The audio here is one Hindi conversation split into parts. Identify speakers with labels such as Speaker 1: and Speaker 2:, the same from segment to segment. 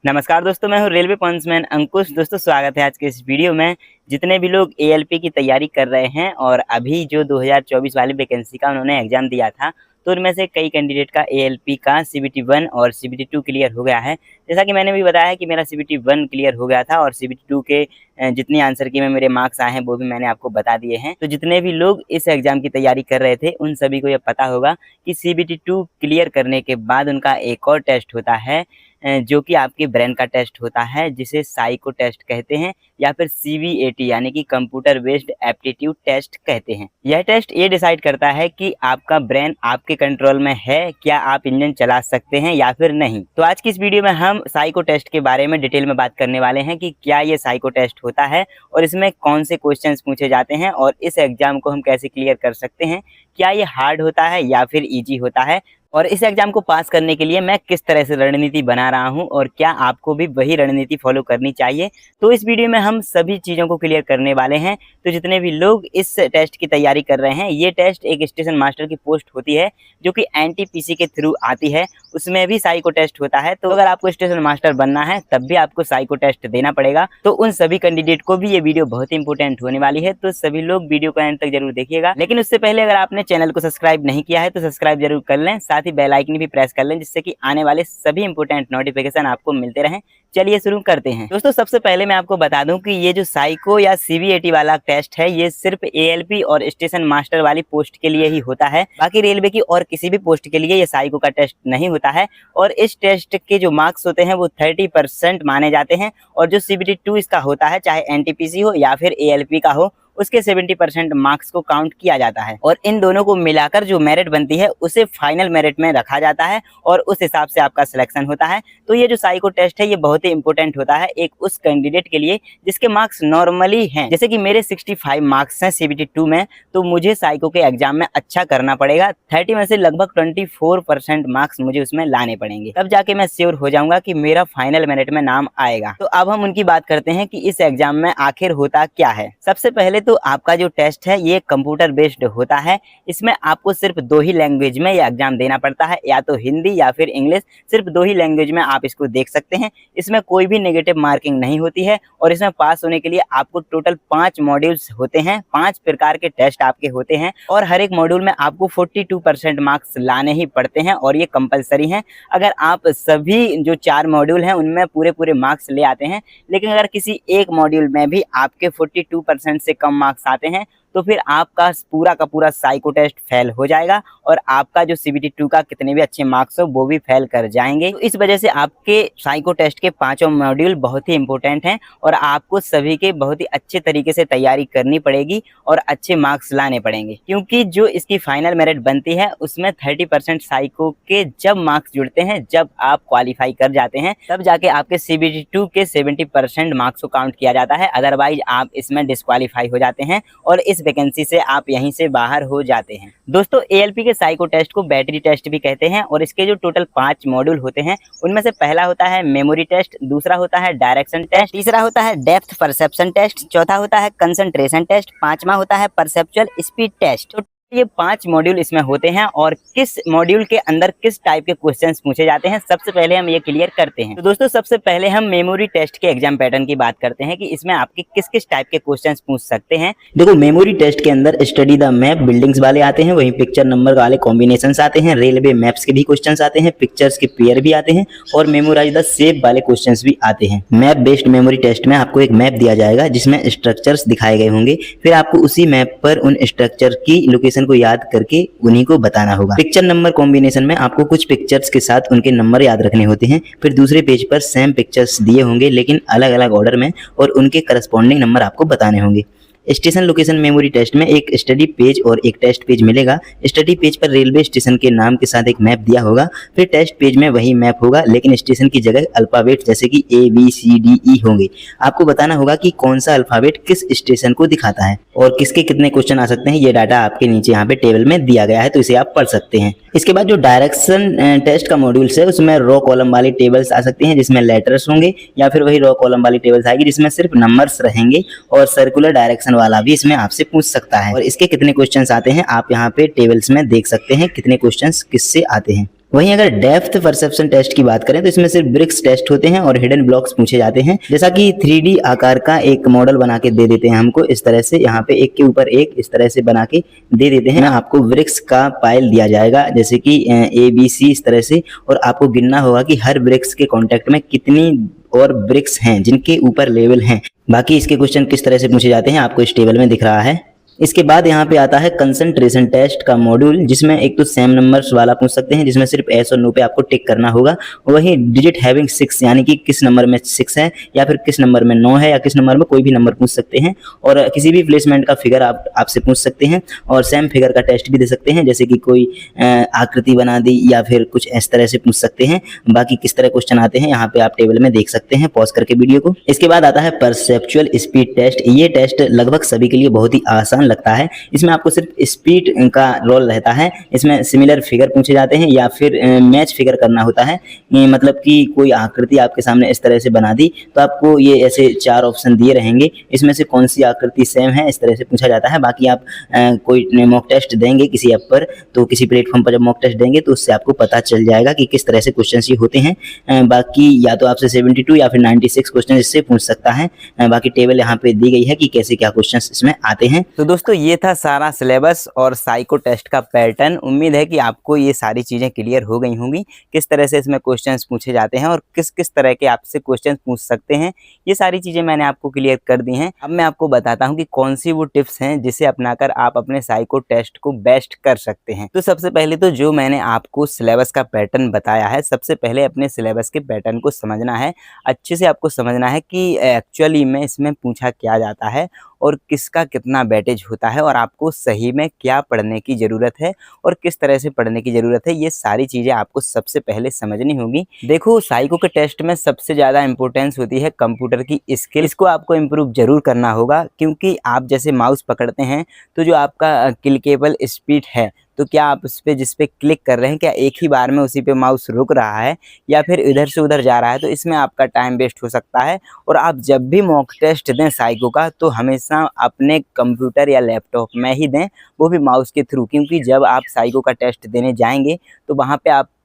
Speaker 1: नमस्कार दोस्तों, मैं हूं रेलवे पॉइंट्समैन अंकुश। दोस्तों स्वागत है आज के इस वीडियो में। जितने भी लोग एएलपी की तैयारी कर रहे हैं और अभी जो 2024 वाली वैकेंसी का उन्होंने एग्जाम दिया था, तो उनमें से कई कैंडिडेट का एएलपी का सीबीटी 1 और सीबीटी 2 क्लियर हो गया है। जैसा कि मैंने भी बताया कि मेरा सीबीटी 1 क्लियर हो गया था और सीबीटी 2 के जितनी आंसर की में मेरे मार्क्स आए हैं वो भी मैंने आपको बता दिए हैं। तो जितने भी लोग इस एग्जाम की तैयारी कर रहे थे उन सभी को ये पता होगा कि सीबीटी 2 क्लियर करने के बाद उनका एक और टेस्ट होता है जो कि आपके ब्रेन का टेस्ट होता है, जिसे साइको टेस्ट कहते हैं या फिर सीबीएटी यानी कि कंप्यूटर बेस्ड एप्टीट्यूड टेस्ट कहते हैं। यह टेस्ट ये डिसाइड करता है कि आपका ब्रेन आपके कंट्रोल में है, क्या आप इंजन चला सकते हैं या फिर नहीं। तो आज की इस वीडियो में हम साइको टेस्ट के बारे में डिटेल में बात करने वाले हैं कि क्या ये साइको टेस्ट होता है और इसमें कौन से क्वेश्चंस पूछे जाते हैं और इस एग्जाम को हम कैसे क्लियर कर सकते हैं, क्या ये हार्ड होता है या फिर ईजी होता है, और इस एग्जाम को पास करने के लिए मैं किस तरह से रणनीति बना रहा हूं और क्या आपको भी वही रणनीति फॉलो करनी चाहिए। तो इस वीडियो में हम सभी चीज़ों को क्लियर करने वाले हैं। तो जितने भी लोग इस टेस्ट की तैयारी कर रहे हैं, ये टेस्ट एक स्टेशन मास्टर की पोस्ट होती है जो कि एनटीपीसी के थ्रू आती है, उसमें भी साइको टेस्ट होता है। तो अगर आपको स्टेशन मास्टर बनना है तब भी आपको साइको टेस्ट देना पड़ेगा। तो उन सभी कैंडिडेट को भी ये वीडियो बहुत इंपॉर्टेंट होने वाली है, तो सभी लोग वीडियो को एंड तक जरूर देखिएगा। लेकिन उससे पहले अगर आपने चैनल को सब्सक्राइब नहीं किया है तो सब्सक्राइब जरूर कर लें, साथ ही बेल आइकन भी प्रेस कर लें जिससे कि आने वाले सभी इंपॉर्टेंट नोटिफिकेशन आपको मिलते रहें। चलिए शुरू करते हैं। दोस्तों सबसे पहले मैं आपको बता दूं कि ये जो साइको या सीबीएटी वाला टेस्ट है ये सिर्फ एएलपी और स्टेशन मास्टर वाली पोस्ट के लिए ही होता है। बाकी रेलवे की और किसी भी पोस्ट के लिए ये साइको का टेस्ट नहीं होता है। और इस टेस्ट के जो मार्क्स होते हैं वो 30% माने जाते हैं और जो सीबीटी 2 इसका होता है, चाहे एनटीपीसी हो या फिर एएलपी का हो, उसके 70% मार्क्स को काउंट किया जाता है और इन दोनों को मिलाकर जो मेरिट बनती है उसे फाइनल मेरिट में रखा जाता है और उस हिसाब से आपका सिलेक्शन होता है। तो ये जो साइको टेस्ट है ये बहुत ही इंपॉर्टेंट होता है एक उस कैंडिडेट के लिए जिसके मार्क्स नॉर्मली हैं। जैसे कि मेरे 65 मार्क्स हैं सीबीटी 2 में, तो मुझे साइको के एग्जाम में अच्छा करना पड़ेगा। 30 में से लगभग 24% मार्क्स मुझे उसमें लाने पड़ेंगे, तब जाके मैं श्योर हो जाऊंगा कि मेरा फाइनल मेरिट में नाम आएगा। तो अब हम उनकी बात करते हैं कि इस एग्जाम में आखिर होता क्या है। सबसे पहले तो आपका जो टेस्ट है ये कंप्यूटर बेस्ड होता है। इसमें आपको सिर्फ 2 ही लैंग्वेज में ये एग्जाम देना पड़ता है, या तो हिंदी या फिर इंग्लिश। सिर्फ 2 ही लैंग्वेज में आप इसको देख सकते हैं। इसमें कोई भी नेगेटिव मार्किंग नहीं होती है और इसमें पास होने के लिए आपको टोटल 5 मॉड्यूल्स होते हैं, 5 प्रकार के टेस्ट आपके होते हैं और हर एक मॉड्यूल में आपको 42% मार्क्स लाने ही पड़ते हैं और ये कंपलसरी है। अगर आप सभी जो 4 मॉड्यूल हैं उनमें पूरे मार्क्स ले आते हैं, लेकिन अगर किसी एक मॉड्यूल में भी आपके 42% से कम मार्क्स आते हैं तो फिर आपका पूरा का पूरा साइको टेस्ट फेल हो जाएगा और आपका जो सीबीटी 2 का कितने भी अच्छे मार्क्स हो वो भी फेल कर जाएंगे। तो इस वजह से आपके साइको टेस्ट के 5 मॉड्यूल बहुत ही इंपॉर्टेंट हैं और आपको सभी के बहुत ही अच्छे तरीके से तैयारी करनी पड़ेगी और अच्छे मार्क्स लाने पड़ेंगे, क्योंकि जो इसकी फाइनल मेरिट बनती है उसमें 30% साइको के जब मार्क्स जुड़ते हैं, जब आप क्वालिफाई कर जाते हैं, तब जाके आपके सीबीटी 2 के 70% मार्क्स को काउंट किया जाता है। अदरवाइज आप इसमें डिस्क्वालीफाई हो जाते हैं और इस वैकेंसी से आप यहीं से बाहर हो जाते हैं। दोस्तों एएलपी के साइको टेस्ट को बैटरी टेस्ट भी कहते हैं और इसके जो टोटल 5 मॉड्यूल होते हैं उनमें से पहला होता है मेमोरी टेस्ट, दूसरा होता है डायरेक्शन टेस्ट, तीसरा होता है डेप्थ परसेप्शन टेस्ट, चौथा होता है कंसंट्रेशन टेस्ट, 5वां होता है परसेप्चुअल स्पीड टेस्ट। ये 5 मॉड्यूल इसमें होते हैं और किस मॉड्यूल के अंदर किस टाइप के क्वेश्चंस पूछे जाते हैं सबसे पहले हम ये क्लियर करते हैं। तो दोस्तों सबसे पहले हम मेमोरी टेस्ट के एग्जाम पैटर्न की बात करते हैं कि इसमें आपके किस किस टाइप के क्वेश्चंस पूछ सकते हैं। देखो मेमोरी टेस्ट के अंदर स्टडी द मैप बिल्डिंग्स वाले आते हैं, वहीं पिक्चर नंबर वाले कॉम्बिनेशन आते हैं, रेलवे मैप्स के भी क्वेश्चन आते हैं, पिक्चर्स के पेयर भी आते हैं और मेमोराइज द शेप वाले क्वेश्चन भी आते हैं। मैप बेस्ड मेमोरी टेस्ट में आपको एक मैप दिया जाएगा जिसमें स्ट्रक्चर्स दिखाए गए होंगे, फिर आपको उसी मैप पर उन स्ट्रक्चर की लोकेशन को याद करके उन्हीं को बताना होगा। पिक्चर नंबर कॉम्बिनेशन में आपको कुछ पिक्चर्स के साथ उनके नंबर याद रखने होते हैं, फिर दूसरे पेज पर सेम पिक्चर्स दिए होंगे लेकिन अलग अलग ऑर्डर में और उनके करस्पॉन्डिंग नंबर आपको बताने होंगे। स्टेशन लोकेशन मेमोरी टेस्ट में एक स्टडी पेज और एक टेस्ट पेज मिलेगा। स्टडी पेज पर रेलवे स्टेशन के नाम के साथ एक मैप दिया होगा, फिर टेस्ट पेज में वही मैप होगा लेकिन स्टेशन की जगह अल्फाबेट जैसे कि ABCDE होंगे। आपको बताना होगा कि कौन सा अल्फाबेट किस स्टेशन को दिखाता है और किसके कितने क्वेश्चन आ सकते हैं। ये डाटा आपके नीचे यहाँ पे टेबल में दिया गया है, तो इसे आप पढ़ सकते हैं। इसके बाद जो डायरेक्शन टेस्ट का मॉड्यूल्स है उसमें रो कॉलम वाली टेबल्स आ सकती हैं जिसमें लेटर्स होंगे, या फिर वही रो कॉलम वाली टेबल्स आएगी जिसमें सिर्फ नंबर्स रहेंगे और सर्कुलर डायरेक्शन वाला भी इसमें आपसे पूछ सकता है। और इसके कितने क्वेश्चंस आते हैं आप यहाँ पे टेबल्स में देख सकते हैं, कितने क्वेश्चंस किससे आते हैं। वहीं अगर डेप्थ परसेप्शन टेस्ट की बात करें तो इसमें सिर्फ ब्रिक्स टेस्ट होते हैं और हिडन ब्लॉक्स पूछे जाते हैं, जैसा कि 3D आकार का एक मॉडल बना के दे देते हैं हमको इस तरह से, यहाँ पे एक के ऊपर एक इस तरह से बना के दे देते हैं। आपको ब्रिक्स का पाइल दिया जाएगा जैसे कि ABC इस तरह से, और आपको गिनना होगा कि हर ब्रिक्स के कॉन्टेक्ट में कितनी और ब्रिक्स हैं जिनके ऊपर लेवल हैं। बाकी इसके क्वेश्चन किस तरह से पूछे जाते हैं आपको इस टेबल में दिख रहा है। इसके बाद यहाँ पे आता है कंसंट्रेशन टेस्ट का मॉड्यूल, जिसमें एक तो सेम नंबर्स वाला पूछ सकते हैं जिसमें सिर्फ एस और नो पे आपको टिक करना होगा। वहीं डिजिट हैविंग 6 यानी कि किस नंबर में 6 है या फिर किस नंबर में 9 है या किस नंबर में कोई भी नंबर पूछ सकते हैं, और किसी भी प्लेसमेंट का फिगर आपसे पूछ सकते हैं, और सेम फिगर का टेस्ट भी दे सकते हैं जैसे कि कोई आकृति बना दी या फिर कुछ इस तरह से पूछ सकते हैं। बाकी किस तरह क्वेश्चन आते हैं यहाँ पे आप टेबल में देख सकते हैं पॉज करके वीडियो को। इसके बाद आता है परसेप्चुअल स्पीड टेस्ट। ये टेस्ट लगभग सभी के लिए बहुत ही आसान लगता है। इसमें आपको सिर्फ स्पीड का रोल रहता है। इसमें सिमिलर फिगर पूछे जाते हैं या फिर मैच फिगर करना होता है, मतलब कि कोई आकृति आपके सामने इस तरह से बना दी तो आपको ये ऐसे 4 ऑप्शन दिए रहेंगे, इसमें से कौन सी आकृति सेम है इस तरह से पूछा जाता है। बाकी आप कोई मॉक टेस्ट देंगे किसी ऐप पर, तो किसी प्लेटफॉर्म पर जब मॉक टेस्ट देंगे तो उससे आपको पता चल जाएगा कि किस तरह से क्वेश्चन ये होते हैं। बाकी या तो आपसे 72 या फिर 96 क्वेश्चन इससे पूछ सकता है। बाकी टेबल यहाँ पे दी गई है कि कैसे क्या क्वेश्चन इसमें आते हैं। तो दोस्तों ये था सारा सिलेबस और साइको टेस्ट का पैटर्न। उम्मीद है कि आपको ये सारी चीज़ें क्लियर हो गई होंगी, किस तरह से इसमें क्वेश्चंस पूछे जाते हैं और किस किस तरह के आपसे क्वेश्चंस पूछ सकते हैं। ये सारी चीज़ें मैंने आपको क्लियर कर दी हैं। अब मैं आपको बताता हूँ कि कौन सी वो टिप्स हैं जिसे अपनाकर आप अपने साइको टेस्ट को बेस्ट कर सकते हैं। तो सबसे पहले तो जो मैंने आपको सिलेबस का पैटर्न बताया है, सबसे पहले अपने सिलेबस के पैटर्न को समझना है। अच्छे से आपको समझना है कि एक्चुअली में इसमें पूछा क्या जाता है और किसका कितना वेटेज होता है और आपको सही में क्या पढ़ने की ज़रूरत है और किस तरह से पढ़ने की ज़रूरत है। ये सारी चीज़ें आपको सबसे पहले समझनी होगी। देखो साइको के टेस्ट में सबसे ज़्यादा इंपॉर्टेंस होती है कंप्यूटर की स्किल। इसको आपको इम्प्रूव ज़रूर करना होगा, क्योंकि आप जैसे माउस पकड़ते हैं तो जो आपका क्लिकेबल स्पीड है, तो क्या आप उस पर जिस पे क्लिक कर रहे हैं क्या एक ही बार में उसी पे माउस रुक रहा है या फिर इधर से उधर जा रहा है, तो इसमें आपका टाइम वेस्ट हो सकता है। और आप जब भी मॉक टेस्ट दें साइको का तो हमेशा अपने कंप्यूटर या लैपटॉप में ही दें, वो भी माउस के थ्रू, क्योंकि जब आप साइको का टेस्ट देने जाएंगे तो वहाँ पे आपको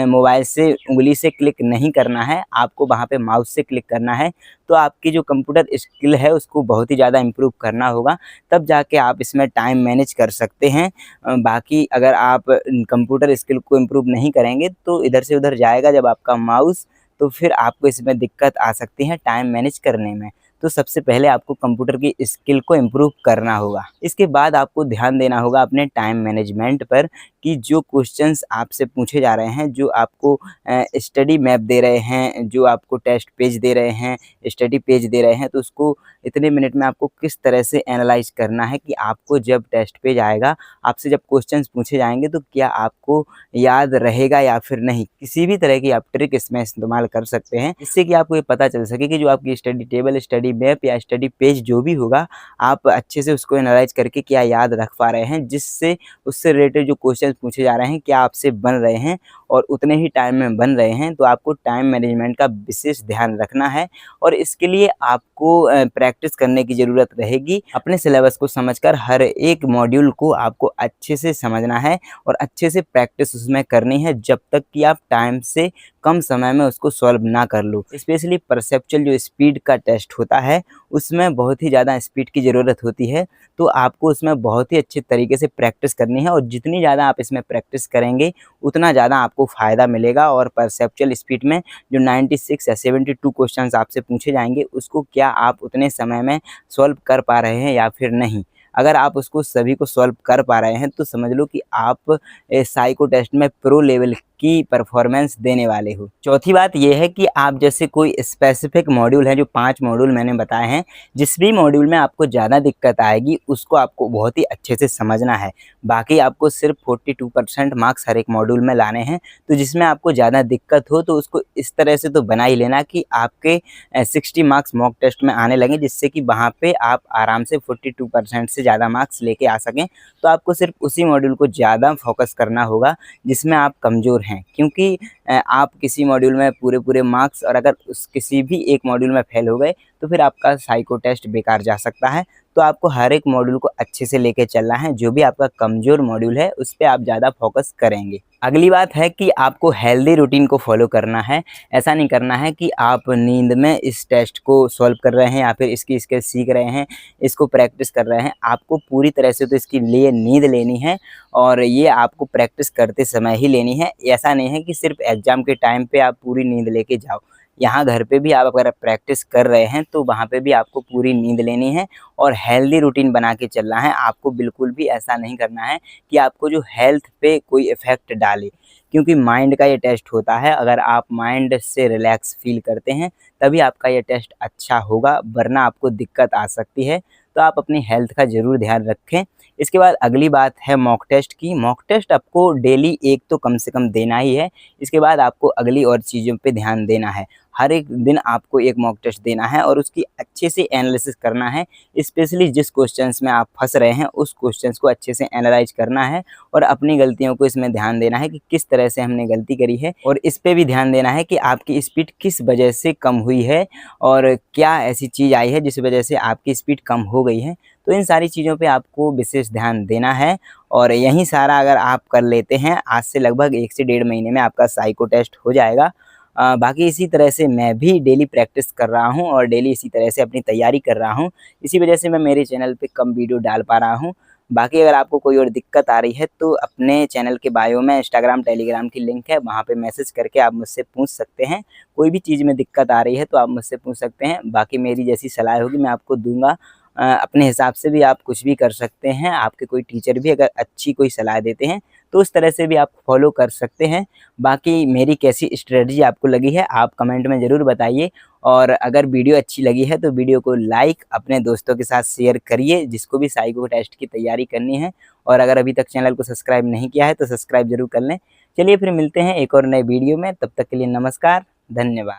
Speaker 1: मोबाइल से उंगली से क्लिक नहीं करना है, आपको वहाँ पे माउस से क्लिक करना है। तो आपकी जो कंप्यूटर स्किल है उसको बहुत ही ज़्यादा इम्प्रूव करना होगा, तब जाके आप इसमें टाइम मैनेज कर सकते हैं। बाकी अगर आप कंप्यूटर स्किल को इम्प्रूव नहीं करेंगे तो इधर से उधर जाएगा जब आपका माउस, तो फिर आपको इसमें दिक्कत आ सकती है टाइम मैनेज करने में। तो सबसे पहले आपको कंप्यूटर की स्किल को इम्प्रूव करना होगा। इसके बाद आपको ध्यान देना होगा अपने टाइम मैनेजमेंट पर, कि जो क्वेश्चंस आपसे पूछे जा रहे हैं, जो आपको स्टडी मैप दे रहे हैं, जो आपको टेस्ट पेज दे रहे हैं, स्टडी पेज दे रहे हैं, तो उसको इतने मिनट में आपको किस तरह से एनालाइज करना है कि आपको जब टेस्ट पेज आएगा, आपसे जब क्वेश्चंस पूछे जाएंगे तो क्या आपको याद रहेगा या फिर नहीं। किसी भी तरह की आप ट्रिक इसमें इस्तेमाल कर सकते हैं, जिससे कि आपको ये पता चल सके कि जो आपकी स्टडी टेबल, स्टडी मैप या स्टडी पेज जो भी होगा, आप अच्छे से उसको एनालाइज करके क्या याद रख पा रहे हैं, जिससे उससे रिलेटेड जो क्वेश्चन पूछे जा रहे हैं क्या आपसे बन रहे हैं और उतने ही टाइम में बन रहे हैं। तो आपको टाइम मैनेजमेंट का विशेष ध्यान रखना है और इसके लिए आपको प्रैक्टिस करने की ज़रूरत रहेगी। अपने सिलेबस को समझकर हर एक मॉड्यूल को आपको अच्छे से समझना है और अच्छे से प्रैक्टिस उसमें करनी है, जब तक कि आप टाइम से कम समय में उसको सॉल्व ना कर लो। स्पेशली परसेप्चुअल जो स्पीड का टेस्ट होता है उसमें बहुत ही ज़्यादा स्पीड की ज़रूरत होती है, तो आपको उसमें बहुत ही अच्छे तरीके से प्रैक्टिस करनी है और जितनी ज़्यादा आप इसमें प्रैक्टिस करेंगे उतना ज़्यादा आपको फ़ायदा मिलेगा। और परसेप्चुअल स्पीड में जो 96 या 72 क्वेश्चंस आपसे पूछे जाएंगे उसको क्या आप उतने समय में सॉल्व कर पा रहे हैं या फिर नहीं। अगर आप उसको सभी को सॉल्व कर पा रहे हैं तो समझ लो कि आप साइको टेस्ट में प्रो लेवल की परफॉर्मेंस देने वाले हो। चौथी बात यह है कि आप जैसे कोई स्पेसिफिक मॉड्यूल है, जो 5 मॉड्यूल मैंने बताए हैं, जिस भी मॉड्यूल में आपको ज़्यादा दिक्कत आएगी उसको आपको बहुत ही अच्छे से समझना है। बाकी आपको सिर्फ 42% मार्क्स हर एक मॉड्यूल में लाने हैं, तो जिसमें आपको ज़्यादा दिक्कत हो तो उसको इस तरह से तो बना ही लेना कि आपके 60 मार्क्स मॉक टेस्ट में आने लगे, जिससे कि वहाँ पे आप आराम से 42% से ज़्यादा मार्क्स लेके आ सकें। तो आपको सिर्फ उसी मॉड्यूल को ज़्यादा फोकस करना होगा जिसमें आप कमज़ोर हैं, क्योंकि आप किसी मॉड्यूल में पूरे मार्क्स और अगर उस किसी भी एक मॉड्यूल में फेल हो गए तो फिर आपका साइको टेस्ट बेकार जा सकता है। तो आपको हर एक मॉड्यूल को अच्छे से लेके चलना है, जो भी आपका कमज़ोर मॉड्यूल है उस पे आप ज़्यादा फोकस करेंगे। अगली बात है कि आपको हेल्दी रूटीन को फॉलो करना है। ऐसा नहीं करना है कि आप नींद में इस टेस्ट को सॉल्व कर रहे हैं या फिर इसकी स्किल सीख रहे हैं, इसको प्रैक्टिस कर रहे हैं। आपको पूरी तरह से तो इसके लिए नींद लेनी है और ये आपको प्रैक्टिस करते समय ही लेनी है। ऐसा नहीं है कि सिर्फ एग्ज़ाम के टाइम पे आप पूरी नींद लेके जाओ। यहाँ घर पे भी आप अगर प्रैक्टिस कर रहे हैं तो वहाँ पे भी आपको पूरी नींद लेनी है और हेल्दी रूटीन बना के चलना है। आपको बिल्कुल भी ऐसा नहीं करना है कि आपको जो हेल्थ पे कोई इफ़ेक्ट डाले, क्योंकि माइंड का ये टेस्ट होता है। अगर आप माइंड से रिलैक्स फ़ील करते हैं तभी आपका ये टेस्ट अच्छा होगा, वरना आपको दिक्कत आ सकती है। तो आप अपनी हेल्थ का ज़रूर ध्यान रखें। इसके बाद अगली बात है मॉक टेस्ट की। मॉक टेस्ट आपको डेली एक तो कम से कम देना ही है। इसके बाद आपको अगली और चीज़ों पे ध्यान देना है। हर एक दिन आपको एक मॉक टेस्ट देना है और उसकी अच्छे से एनालिसिस करना है। स्पेशली जिस क्वेश्चंस में आप फँस रहे हैं उस क्वेश्चंस को अच्छे से एनालाइज़ करना है और अपनी गलतियों को इसमें ध्यान देना है कि किस तरह से हमने गलती करी है, और इस पे भी ध्यान देना है कि आपकी स्पीड किस वजह से कम हुई है और क्या ऐसी चीज़ आई है जिस वजह से आपकी स्पीड कम हो गई है। तो इन सारी चीज़ों पे आपको विशेष ध्यान देना है और यही सारा अगर आप कर लेते हैं, आज से लगभग 1 से डेढ़ महीने में आपका साइको टेस्ट हो जाएगा। बाकी इसी तरह से मैं भी डेली प्रैक्टिस कर रहा हूँ और डेली इसी तरह से अपनी तैयारी कर रहा हूँ। इसी वजह से मैं मेरे चैनल पे कम वीडियो डाल पा रहा हूँ। बाकी अगर आपको कोई और दिक्कत आ रही है तो अपने चैनल के बायो में इंस्टाग्राम, टेलीग्राम की लिंक है, वहाँ पे मैसेज करके आप मुझसे पूछ सकते हैं। कोई भी चीज़ में दिक्कत आ रही है तो आप मुझसे पूछ सकते हैं। बाकी मेरी जैसी सलाह होगी मैं आपको दूँगा। अपने हिसाब से भी आप कुछ भी कर सकते हैं। आपके कोई टीचर भी अगर अच्छी कोई सलाह देते हैं तो उस तरह से भी आप फॉलो कर सकते हैं। बाकी मेरी कैसी स्ट्रेटजी आपको लगी है आप कमेंट में ज़रूर बताइए, और अगर वीडियो अच्छी लगी है तो वीडियो को लाइक अपने दोस्तों के साथ शेयर करिए जिसको भी साइको टेस्ट की तैयारी करनी है, और अगर अभी तक चैनल को सब्सक्राइब नहीं किया है तो सब्सक्राइब ज़रूर कर लें। चलिए फिर मिलते हैं एक और नए वीडियो में, तब तक के लिए नमस्कार, धन्यवाद।